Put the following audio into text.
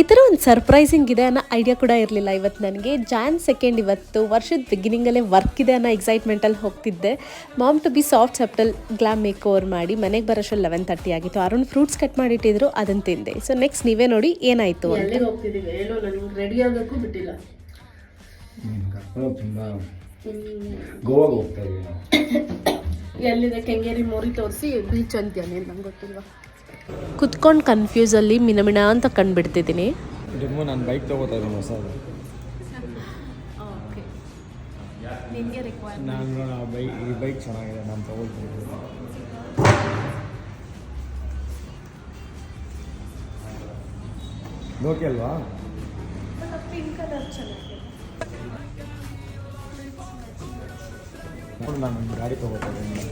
ಈ ಥರ ಒಂದು ಸರ್ಪ್ರೈಸಿಂಗ್ ಇದೆ ಅನ್ನೋ ಐಡಿಯಾ ಕೂಡ ಇರಲಿಲ್ಲ ಇವತ್ತು ನನಗೆ. Jan 2 ಇವತ್ತು ವರ್ಷದ ಬಿಗಿನಿಂಗಲ್ಲೇ ವರ್ಕ್ ಇದೆ ಅನ್ನೋ ಎಕ್ಸೈಟ್ಮೆಂಟಲ್ಲಿ ಹೋಗ್ತಿದ್ದೆ. Mom to be soft subtle glam makeover ಮಾಡಿ ಮನೆಗೆ ಬರೋಷ್ಟು 11:30 ಆಗಿತ್ತು. ಅರುಣ್ ಫ್ರೂಟ್ಸ್ ಕಟ್ ಮಾಡಿಟ್ಟಿದ್ರು, ಅದನ್ನು ತಿಂದೆ. ಸೊ ನೆಕ್ಸ್ಟ್ ನೀವೇ ನೋಡಿ ಏನಾಯಿತು ಅಂತ. ಎಲ್ಲಿಗೆ ಹೋಗ್ತಿದ್ದೀವಿ ಹೇಳು, ನನಗೆ ರೆಡಿ ಆಗೋಕ್ಕೂ ಬಿಟ್ಟಿಲ್ಲ. ಗೋವಾಗ ಹೋಗ್ತಾ ಇದ್ದೀವಿ. ಎಲ್ಲಿದೆ ಕೆಂಗೇರಿ ಮೋರಿ ತೋರಿಸಿ ಬೀಚ್ ಅಂತೀಯ ನೀನು, ನಂಗೆ ಗೊತ್ತಿಲ್ವಾ. ಕುತ್ಕೊಂಡು ಕನ್ಫ್ಯೂಸಲ್ಲಿ ಮಿಣ ಅಂತ ಕಂಡುಬಿಡ್ತಿದ್ದೀನಿ. ನಾನು ಬೈಕ್ ತೊಗೋತಾ ಇದ್ದೀನಿ ಹೊಸದು. ನಾನು ಈ ಬೈಕ್ ಚೆನ್ನಾಗಿದೆ, ನಾನು ತೊಗೊಳ್ತೀನಿ. ಓಕೆ ಅಲ್ವಾ? ನೋಡಿ ನಾನು ಗಾಡಿ ತೊಗೋತಾ ಇದ್ದೀನಿ.